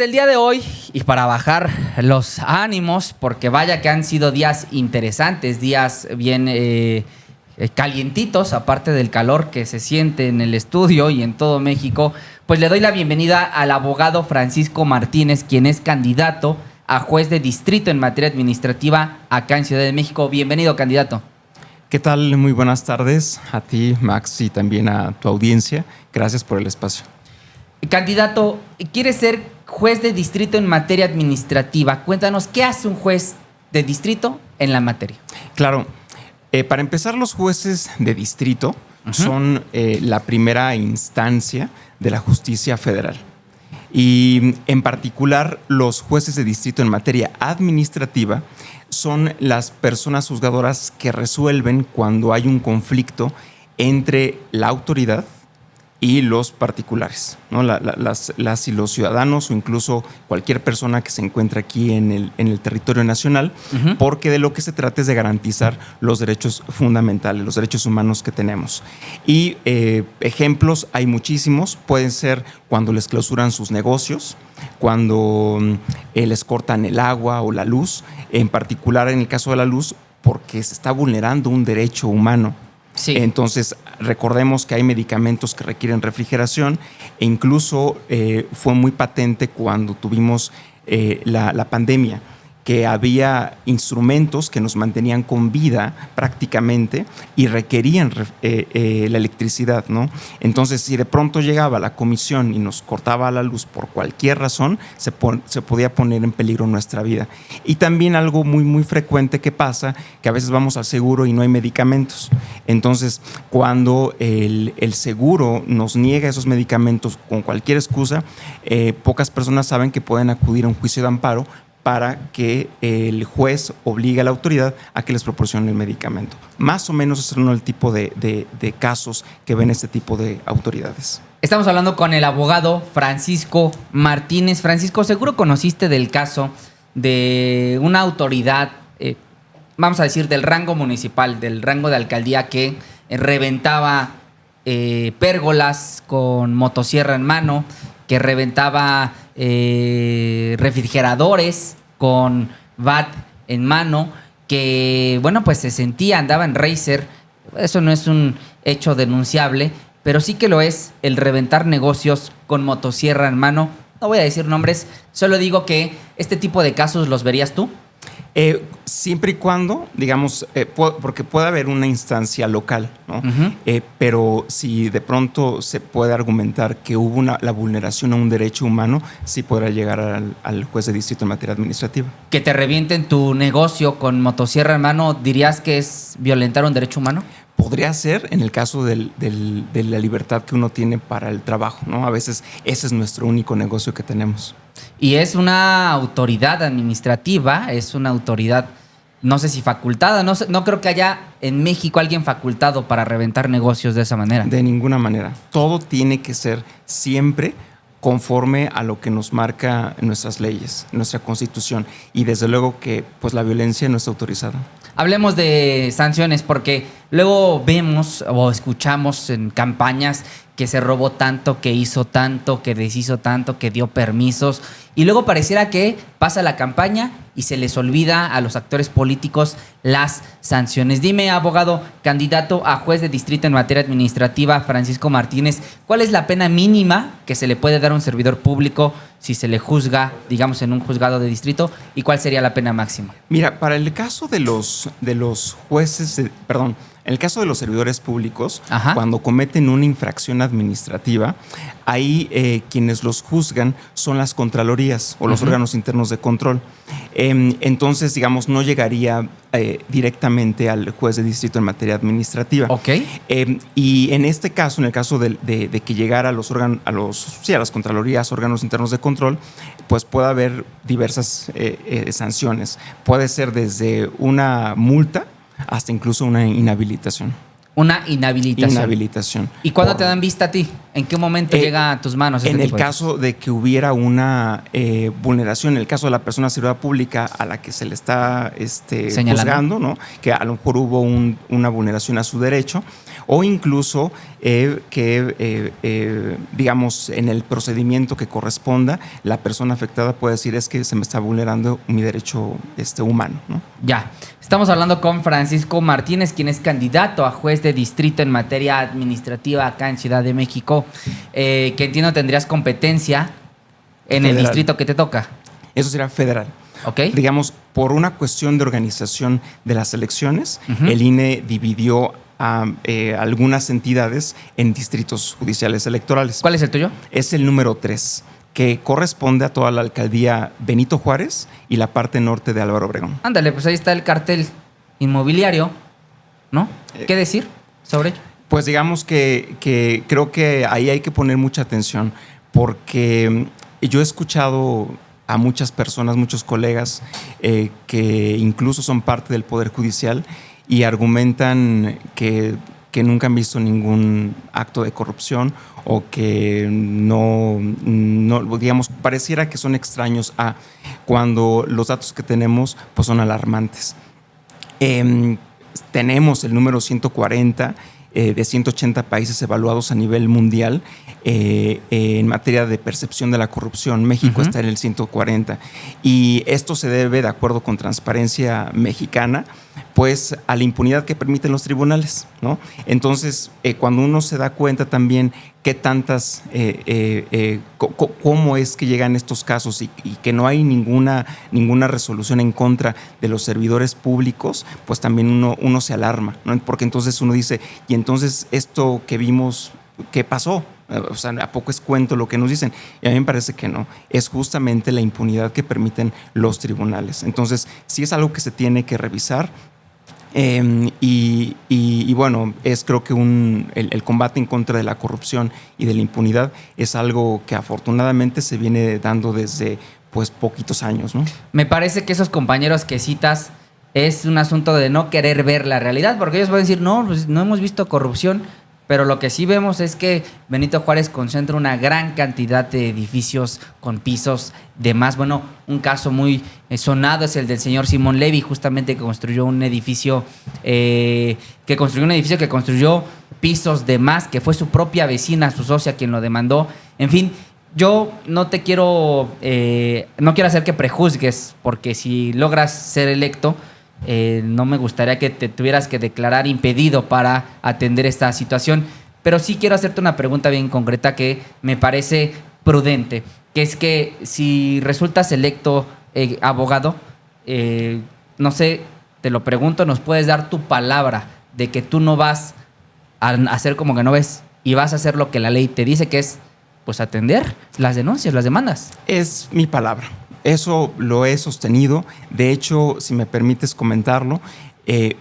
el día de hoy, y para bajar los ánimos, porque vaya que han sido días interesantes, días bien calientitos, aparte del calor que se siente en el estudio y en todo México, pues le doy la bienvenida al abogado Francisco Martínez, quien es candidato a juez de distrito en materia administrativa acá en Ciudad de México. Bienvenido, candidato. ¿Qué tal? Muy buenas tardes a ti, Max, y también a tu audiencia. Gracias por el espacio. Candidato, ¿quiere ser juez de distrito en materia administrativa? Cuéntanos, ¿qué hace un juez de distrito en la materia? Claro. Para empezar, los jueces de distrito son la primera instancia de la justicia federal. Y en particular, los jueces de distrito en materia administrativa son las personas juzgadoras que resuelven cuando hay un conflicto entre la autoridad y los particulares, ¿no? Las y los ciudadanos o incluso cualquier persona que se encuentre aquí en el territorio nacional, porque de lo que se trata es de garantizar los derechos fundamentales, los derechos humanos que tenemos. Y ejemplos hay muchísimos. Pueden ser cuando les clausuran sus negocios, cuando les cortan el agua o la luz, en particular en el caso de la luz, porque se está vulnerando un derecho humano. Sí. Entonces, recordemos que hay medicamentos que requieren refrigeración e incluso fue muy patente cuando tuvimos la pandemia, que había instrumentos que nos mantenían con vida prácticamente y requerían la electricidad, ¿no? Entonces, si de pronto llegaba la comisión y nos cortaba la luz por cualquier razón, se podía poner en peligro nuestra vida. Y también algo muy, muy frecuente que pasa, que a veces vamos al seguro y no hay medicamentos. Entonces, cuando el seguro nos niega esos medicamentos con cualquier excusa, pocas personas saben que pueden acudir a un juicio de amparo para que el juez obligue a la autoridad a que les proporcione el medicamento. Más o menos es uno del tipo de casos que ven este tipo de autoridades. Estamos hablando con el abogado Francisco Martínez. Francisco, seguro conociste del caso de una autoridad, vamos a decir, del rango municipal, del rango de alcaldía, que reventaba pérgolas con motosierra en mano, que reventaba refrigeradores con bat en mano, que, bueno, pues se sentía, andaba en racer. Eso no es un hecho denunciable, pero sí que lo es el reventar negocios con motosierra en mano. No voy a decir nombres, solo digo que este tipo de casos los verías tú. Siempre y cuando, digamos, porque puede haber una instancia local, ¿no? Pero si de pronto se puede argumentar que hubo la vulneración a un derecho humano, sí podrá llegar al juez de distrito en materia administrativa. Que te revienten tu negocio con motosierra en mano, ¿dirías que es violentar un derecho humano? Podría ser en el caso de la libertad que uno tiene para el trabajo, ¿no? A veces ese es nuestro único negocio que tenemos. Y es una autoridad administrativa, es una autoridad, no sé si facultada, no creo que haya en México alguien facultado para reventar negocios de esa manera. De ninguna manera. Todo tiene que ser siempre conforme a lo que nos marca nuestras leyes, nuestra Constitución. Y desde luego que pues la violencia no está autorizada. Hablemos de sanciones, porque luego vemos o escuchamos en campañas que se robó tanto, que hizo tanto, que deshizo tanto, que dio permisos, y luego pareciera que pasa la campaña y se les olvida a los actores políticos las sanciones. Dime, abogado, candidato a juez de distrito en materia administrativa, Francisco Martínez, ¿cuál es la pena mínima que se le puede dar a un servidor público si se le juzga, digamos, en un juzgado de distrito, y cuál sería la pena máxima? Mira, para el caso de los jueces, en el caso de los servidores públicos, cuando cometen una infracción administrativa, ahí quienes los juzgan son las contralorías o los órganos internos de control. Entonces, digamos, no llegaría directamente al juez de distrito en materia administrativa. Y en este caso, en el caso de que llegara a las contralorías, órganos internos de control, pues puede haber diversas sanciones. Puede ser desde una multa hasta incluso una inhabilitación. Una inhabilitación. Inhabilitación. ¿Y cuándo te dan vista a ti? ¿En qué momento llega a tus manos? En el caso de que hubiera una vulneración, en el caso de la persona servidora pública a la que se le está juzgando, ¿no? Que a lo mejor hubo una vulneración a su derecho, o incluso digamos, en el procedimiento que corresponda, la persona afectada puede decir es que se me está vulnerando mi derecho humano, ¿no? Ya, estamos hablando con Francisco Martínez, quien es candidato a juez de distrito en materia administrativa acá en Ciudad de México, que entiendo tendrías competencia en el distrito que te toca. Eso será federal. Okay. Digamos, por una cuestión de organización de las elecciones, el INE dividió a algunas entidades en distritos judiciales electorales. ¿Cuál es el tuyo? Es el número 3, que corresponde a toda la alcaldía Benito Juárez y la parte norte de Álvaro Obregón. Ándale, pues ahí está el cartel inmobiliario, ¿no? ¿Qué decir sobre ello? Pues digamos que creo que ahí hay que poner mucha atención, porque yo he escuchado a muchas personas, muchos colegas que incluso son parte del Poder Judicial y argumentan que nunca han visto ningún acto de corrupción o que no, digamos, pareciera que son extraños a cuando los datos que tenemos pues son alarmantes. Tenemos el número 140 de 180 países evaluados a nivel mundial en materia de percepción de la corrupción. México está en el 140 y esto se debe, de acuerdo con Transparencia Mexicana, pues a la impunidad que permiten los tribunales, ¿no? Entonces, cuando uno se da cuenta también qué tantas, cómo es que llegan estos casos y que no hay ninguna resolución en contra de los servidores públicos, pues también uno se alarma, ¿no? Porque entonces uno dice, y entonces esto que vimos, ¿qué pasó? O sea, ¿a poco es cuento lo que nos dicen? Y a mí me parece que no. Es justamente la impunidad que permiten los tribunales. Entonces, sí es algo que se tiene que revisar. Y bueno, creo que el combate en contra de la corrupción y de la impunidad es algo que afortunadamente se viene dando desde pues poquitos años, ¿no? Me parece que esos compañeros que citas es un asunto de no querer ver la realidad, porque ellos van a decir, no, pues no hemos visto corrupción. Pero lo que sí vemos es que Benito Juárez concentra una gran cantidad de edificios con pisos de más. Bueno, un caso muy sonado es el del señor Simón Levy, justamente que construyó un edificio, que construyó pisos de más, que fue su propia vecina, su socia, quien lo demandó. En fin, yo no quiero hacer que prejuzgues, porque si logras ser electo, no me gustaría que te tuvieras que declarar impedido para atender esta situación, pero sí quiero hacerte una pregunta bien concreta que me parece prudente, que es que si resultas electo abogado, no sé, te lo pregunto, ¿nos puedes dar tu palabra de que tú no vas a hacer como que no ves y vas a hacer lo que la ley te dice, que es pues atender las denuncias, las demandas? Es mi palabra. Eso lo he sostenido. De hecho, si me permites comentarlo,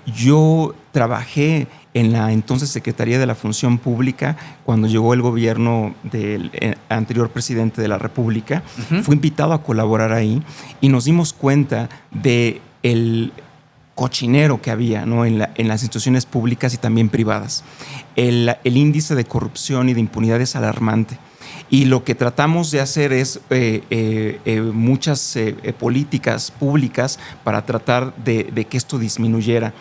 yo trabajé en la entonces Secretaría de la Función Pública cuando llegó el gobierno del anterior presidente de la República. Fui invitado a colaborar ahí y nos dimos cuenta de el cochinero que había, ¿no? en las instituciones públicas y también privadas. El índice de corrupción y de impunidad es alarmante. Y lo que tratamos de hacer es muchas políticas públicas para tratar de que esto disminuyera.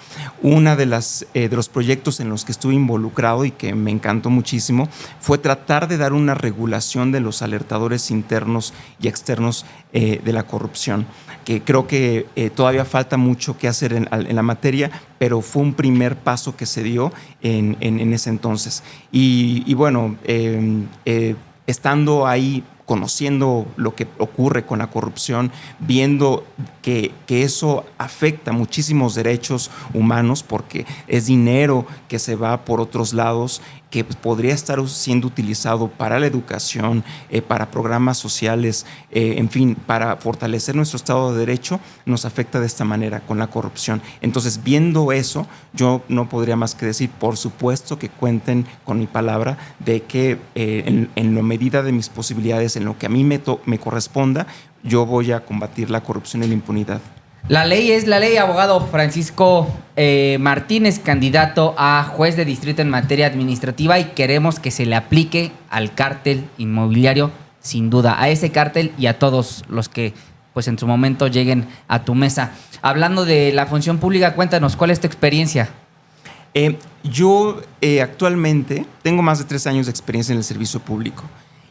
Una de los proyectos en los que estuve involucrado y que me encantó muchísimo fue tratar de dar una regulación de los alertadores internos y externos de la corrupción, que creo que todavía falta mucho que hacer en la materia, pero fue un primer paso que se dio en ese entonces. Y bueno, estando ahí, conociendo lo que ocurre con la corrupción, viendo que eso afecta muchísimos derechos humanos porque es dinero que se va por otros lados, que podría estar siendo utilizado para la educación, para programas sociales, en fin, para fortalecer nuestro Estado de Derecho, nos afecta de esta manera con la corrupción. Entonces, viendo eso, yo no podría más que decir, por supuesto que cuenten con mi palabra de que en la medida de mis posibilidades, en lo que a mí me corresponda, yo voy a combatir la corrupción y la impunidad. La ley es la ley, abogado Francisco Martínez, candidato a juez de distrito en materia administrativa, y queremos que se le aplique al cártel inmobiliario, sin duda, a ese cártel y a todos los que pues en su momento lleguen a tu mesa. Hablando de la función pública, cuéntanos, ¿cuál es tu experiencia? Yo actualmente tengo más de 3 años de experiencia en el servicio público.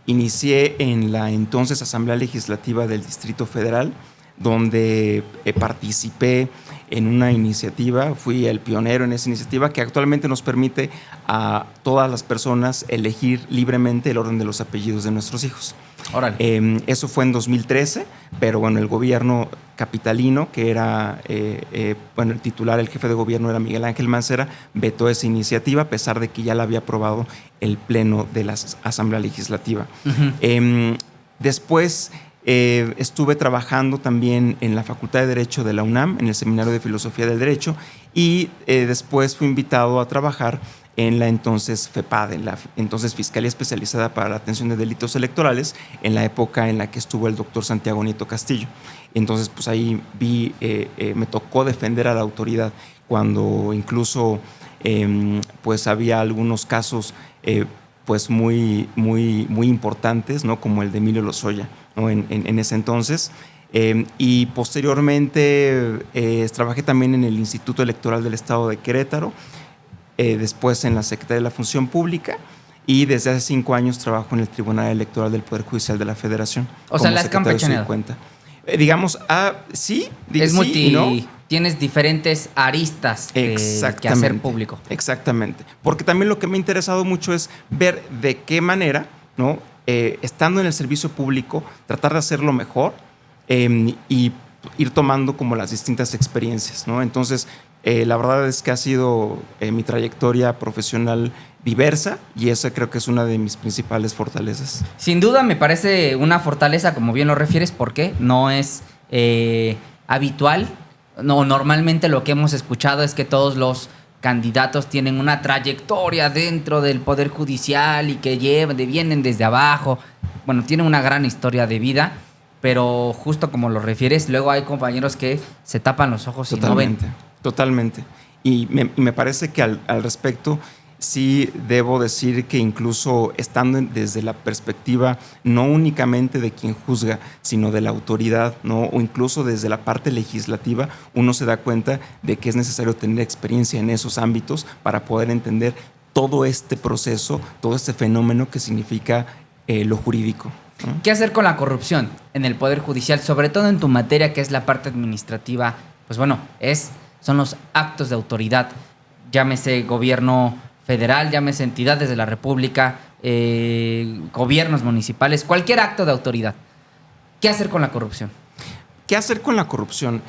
Inicié en la entonces Asamblea Legislativa del Distrito Federal, donde participé en una iniciativa, fui el pionero en esa iniciativa que actualmente nos permite a todas las personas elegir libremente el orden de los apellidos de nuestros hijos. Órale. Eso fue en 2013, pero bueno, el gobierno capitalino, que era, el titular, el jefe de gobierno era Miguel Ángel Mancera, vetó esa iniciativa a pesar de que ya la había aprobado el Pleno de la Asamblea Legislativa. Después estuve trabajando también en la Facultad de Derecho de la UNAM, en el Seminario de Filosofía del Derecho, y después fui invitado a trabajar en la entonces FEPADE, en la entonces Fiscalía Especializada para la Atención de Delitos Electorales, en la época en la que estuvo el doctor Santiago Nieto Castillo. Entonces, pues ahí me tocó defender a la autoridad cuando incluso pues había algunos casos pues muy importantes, ¿no? Como el de Emilio Lozoya, ¿no? en ese entonces. Y posteriormente trabajé también en el Instituto Electoral del Estado de Querétaro, después en la Secretaría de la Función Pública, y desde hace 5 años trabajo en el Tribunal Electoral del Poder Judicial de la Federación. O sea, la has campechaneado. Digamos, sí, es sí y no. Tienes diferentes aristas que hacer público. Exactamente. Porque también lo que me ha interesado mucho es ver de qué manera, ¿no? Estando en el servicio público, tratar de hacerlo mejor y ir tomando como las distintas experiencias, ¿no? Entonces, la verdad es que ha sido mi trayectoria profesional diversa y esa creo que es una de mis principales fortalezas. Sin duda me parece una fortaleza, como bien lo refieres, porque no es habitual. No, normalmente lo que hemos escuchado es que todos los candidatos tienen una trayectoria dentro del Poder Judicial y que vienen desde abajo. Bueno, tienen una gran historia de vida, pero justo como lo refieres, luego hay compañeros que se tapan los ojos y no ven. Totalmente. Y me parece que al respecto sí debo decir que incluso estando desde la perspectiva no únicamente de quien juzga, sino de la autoridad, ¿no? O incluso desde la parte legislativa, uno se da cuenta de que es necesario tener experiencia en esos ámbitos para poder entender todo este proceso, todo este fenómeno que significa lo jurídico, ¿no? ¿Qué hacer con la corrupción en el Poder Judicial? Sobre todo en tu materia, que es la parte administrativa. Pues bueno, son los actos de autoridad. Llámese gobierno federal, llámese entidades de la República, gobiernos municipales, cualquier acto de autoridad. ¿Qué hacer con la corrupción? ¿Qué hacer con la corrupción?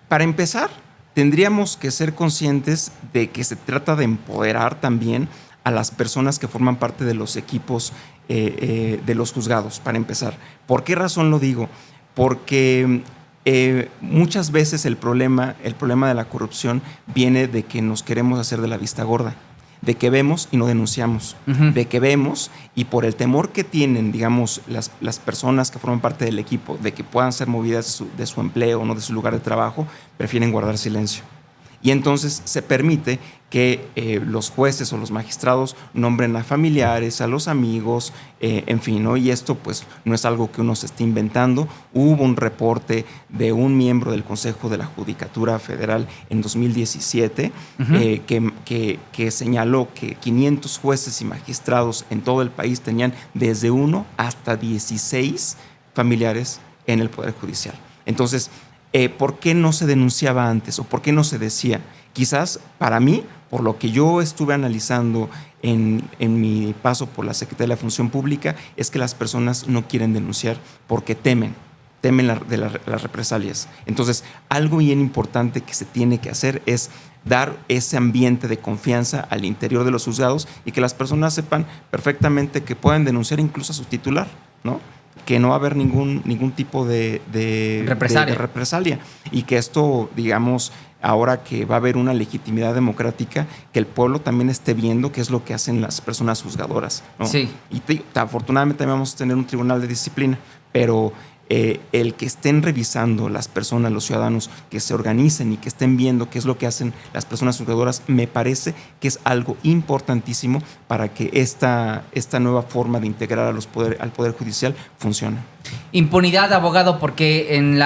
Para empezar, tendríamos que ser conscientes de que se trata de empoderar también a las personas que forman parte de los equipos de los juzgados, para empezar. ¿Por qué razón lo digo? Porque muchas veces el problema de la corrupción viene de que nos queremos hacer de la vista gorda, de que vemos y no denunciamos, de que vemos y por el temor que tienen, digamos, las personas que forman parte del equipo, de que puedan ser movidas de su empleo, ¿no? De su lugar de trabajo, prefieren guardar silencio. Y entonces se permite que los jueces o los magistrados nombren a familiares, a los amigos, en fin, ¿no? Y esto pues no es algo que uno se esté inventando. Hubo un reporte de un miembro del Consejo de la Judicatura Federal en 2017 que señaló que 500 jueces y magistrados en todo el país tenían desde 1 hasta 16 familiares en el Poder Judicial. Entonces, ¿por qué no se denunciaba antes o por qué no se decía? Quizás para mí, por lo que yo estuve analizando en mi paso por la Secretaría de la Función Pública, es que las personas no quieren denunciar porque temen de las represalias. Entonces, algo bien importante que se tiene que hacer es dar ese ambiente de confianza al interior de los juzgados y que las personas sepan perfectamente que pueden denunciar incluso a su titular, ¿no? Que no va a haber ningún tipo de represalia y que esto, digamos, ahora que va a haber una legitimidad democrática, que el pueblo también esté viendo qué es lo que hacen las personas juzgadoras, ¿no? Sí. Y afortunadamente también vamos a tener un tribunal de disciplina, pero el que estén revisando las personas, los ciudadanos, que se organicen y que estén viendo qué es lo que hacen las personas juzgadoras, me parece que es algo importantísimo para que esta nueva forma de integrar al Poder Judicial funcione. Impunidad, abogado, porque en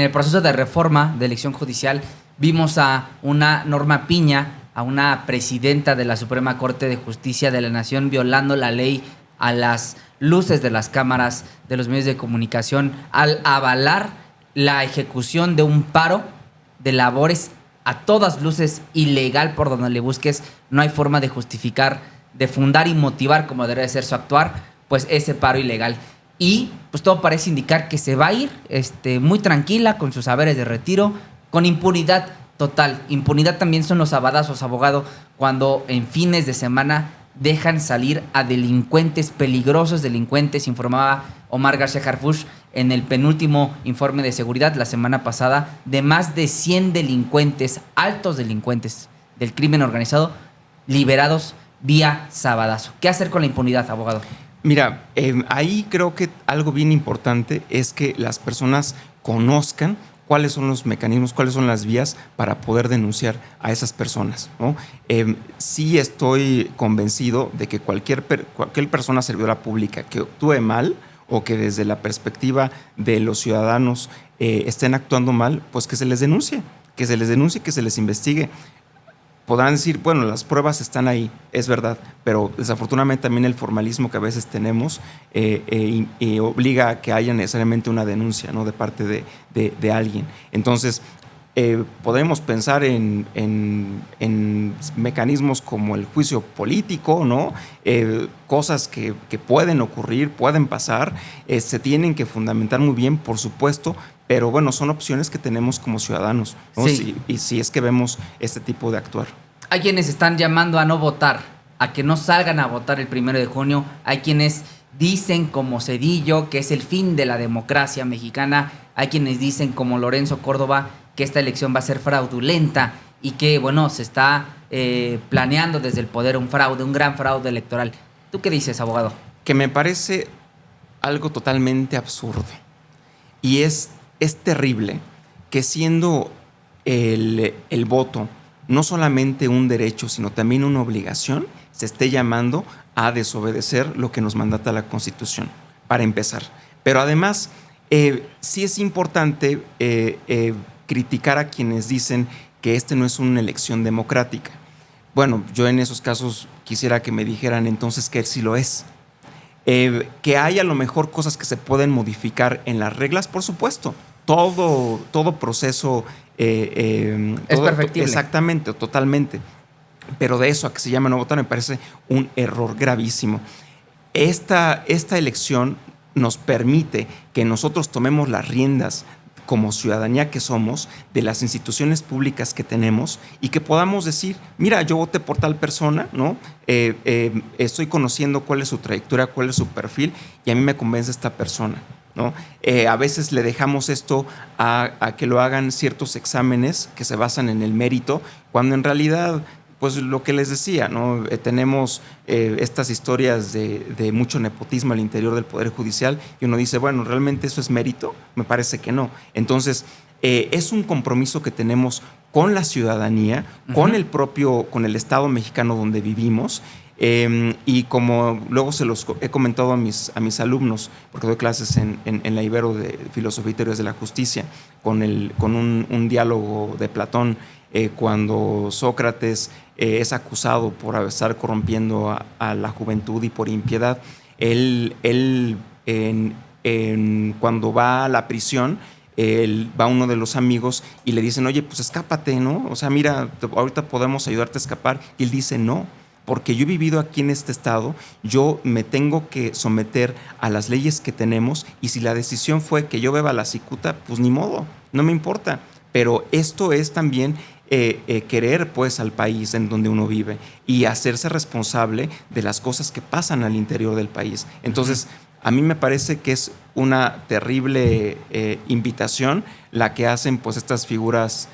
el proceso de reforma de elección judicial Vimos a una Norma Piña, a una presidenta de la Suprema Corte de Justicia de la Nación, violando la ley a las luces de las cámaras de los medios de comunicación al avalar la ejecución de un paro de labores a todas luces ilegal por donde le busques. No hay forma de justificar, de fundar y motivar como debe ser su actuar, pues ese paro ilegal. Y pues todo parece indicar que se va a ir muy tranquila con sus saberes de retiro, con impunidad total. Impunidad también son los sabadazos, abogado, cuando en fines de semana dejan salir a delincuentes, peligrosos delincuentes, informaba Omar García Harfuch en el penúltimo informe de seguridad la semana pasada, de más de 100 delincuentes, altos delincuentes del crimen organizado, liberados vía sabadazo. ¿Qué hacer con la impunidad, abogado? Mira, ahí creo que algo bien importante es que las personas conozcan cuáles son los mecanismos, cuáles son las vías para poder denunciar a esas personas, ¿no? Sí estoy convencido de que cualquier persona servidora pública que actúe mal o que desde la perspectiva de los ciudadanos estén actuando mal, pues que se les denuncie, que se les investigue. Podrán decir, bueno, las pruebas están ahí, es verdad, pero desafortunadamente también el formalismo que a veces tenemos obliga a que haya necesariamente una denuncia, ¿no?, de parte de alguien. Entonces, podemos pensar en mecanismos como el juicio político, ¿no? Cosas que pueden ocurrir, pueden pasar, se tienen que fundamentar muy bien, por supuesto, pero bueno, son opciones que tenemos como ciudadanos, ¿no? Sí. Si es que vemos este tipo de actuar. Hay quienes están llamando a no votar, a que no salgan a votar el 1 de junio. Hay quienes dicen, como Cedillo, que es el fin de la democracia mexicana. Hay quienes dicen, como Lorenzo Córdoba, que esta elección va a ser fraudulenta y que, bueno, se está planeando desde el poder un fraude, un gran fraude electoral. ¿Tú qué dices, abogado? Que me parece algo totalmente absurdo. Y es terrible que siendo el voto no solamente un derecho, sino también una obligación, se esté llamando a desobedecer lo que nos mandata la Constitución, para empezar. Pero además, sí es importante criticar a quienes dicen que no es una elección democrática. Bueno, yo en esos casos quisiera que me dijeran entonces que sí lo es. Que hay a lo mejor cosas que se pueden modificar en las reglas, por supuesto. Todo proceso es perfectible. Exactamente, totalmente. Pero de eso a que se llame no votar me parece un error gravísimo. Esta elección nos permite que nosotros tomemos las riendas como ciudadanía que somos, de las instituciones públicas que tenemos y que podamos decir, mira, yo voté por tal persona, ¿no? Estoy conociendo cuál es su trayectoria, cuál es su perfil y a mí me convence esta persona, ¿no? A veces le dejamos esto a que lo hagan ciertos exámenes que se basan en el mérito, cuando en realidad, pues lo que les decía, ¿no? Tenemos estas historias de mucho nepotismo al interior del Poder Judicial y uno dice, bueno, ¿realmente eso es mérito? Me parece que no. Entonces, es un compromiso que tenemos con la ciudadanía, con el Estado mexicano donde vivimos. Y como luego se los he comentado a mis alumnos, porque doy clases en la Ibero de Filosofía y Teorías de la Justicia, con un diálogo de Platón, cuando Sócrates es acusado por estar corrompiendo a la juventud y por impiedad, él cuando va a la prisión, va uno de los amigos y le dicen, oye, pues escápate, ¿no? O sea, mira, ahorita podemos ayudarte a escapar. Y él dice, no, porque yo he vivido aquí en este estado, yo me tengo que someter a las leyes que tenemos y si la decisión fue que yo beba la cicuta, pues ni modo, no me importa. Pero esto es también querer pues al país en donde uno vive y hacerse responsable de las cosas que pasan al interior del país. Entonces, a mí me parece que es una terrible invitación la que hacen pues estas figuras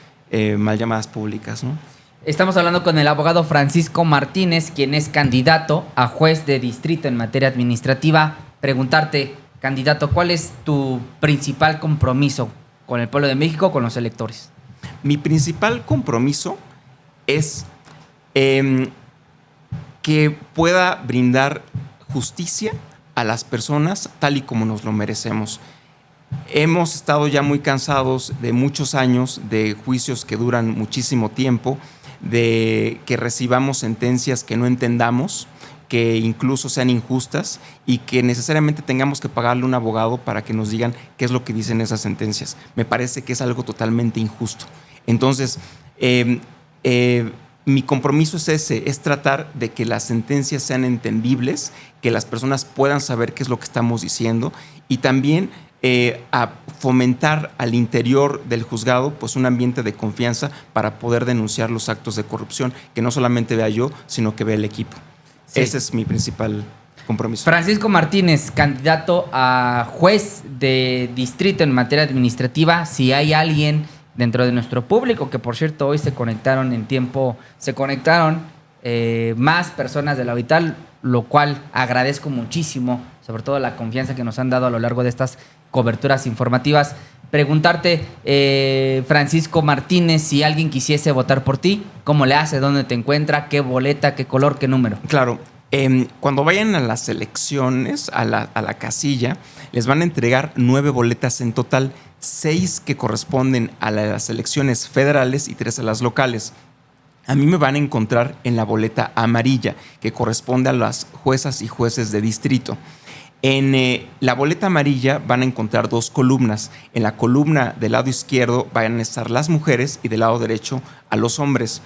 mal llamadas públicas, ¿no? Estamos hablando con el abogado Francisco Martínez, quien es candidato a juez de distrito en materia administrativa. Preguntarte, candidato, ¿cuál es tu principal compromiso con el pueblo de México, con los electores? Mi principal compromiso es que pueda brindar justicia a las personas tal y como nos lo merecemos. hemos estado ya muy cansados de muchos años de juicios que duran muchísimo tiempo, de que recibamos sentencias que no entendamos, que incluso sean injustas y que necesariamente tengamos que pagarle a un abogado para que nos digan qué es lo que dicen esas sentencias. Me parece que es algo totalmente injusto. Entonces, mi compromiso es ese, es tratar de que las sentencias sean entendibles, que las personas puedan saber qué es lo que estamos diciendo y también a fomentar al interior del juzgado pues un ambiente de confianza para poder denunciar los actos de corrupción, que no solamente vea yo, sino que vea el equipo. Sí. Ese es mi principal compromiso. Francisco Martínez, candidato a juez de distrito en materia administrativa. Si hay alguien dentro de nuestro público, que por cierto hoy se conectaron más personas de la Vital, lo cual agradezco muchísimo, sobre todo la confianza que nos han dado a lo largo de estas coberturas informativas. Preguntarte, Francisco Martínez, si alguien quisiese votar por ti, ¿cómo le hace? ¿Dónde te encuentra? ¿Qué boleta? ¿Qué color? ¿Qué número? Claro. Cuando vayan a las elecciones, a la casilla, les van a entregar 9 boletas en total, 6 que corresponden a las elecciones federales y 3 a las locales. A mí me van a encontrar en la boleta amarilla, que corresponde a las juezas y jueces de distrito. En la boleta amarilla van a encontrar 2 columnas. En la columna del lado izquierdo van a estar las mujeres y del lado derecho a los hombres.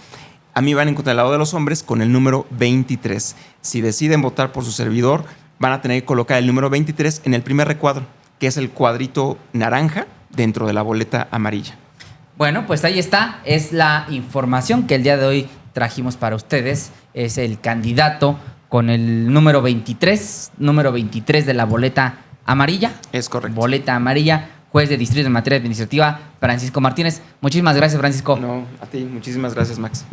A mí van a encontrar al lado de los hombres con el número 23. Si deciden votar por su servidor, van a tener que colocar el número 23 en el primer recuadro, que es el cuadrito naranja dentro de la boleta amarilla. Bueno, pues ahí está. Es la información que el día de hoy trajimos para ustedes. Es el candidato con el número 23 de la boleta amarilla. Es correcto. Boleta amarilla, juez de distrito en materia administrativa, Francisco Martínez. Muchísimas gracias, Francisco. No, a ti. Muchísimas gracias, Max.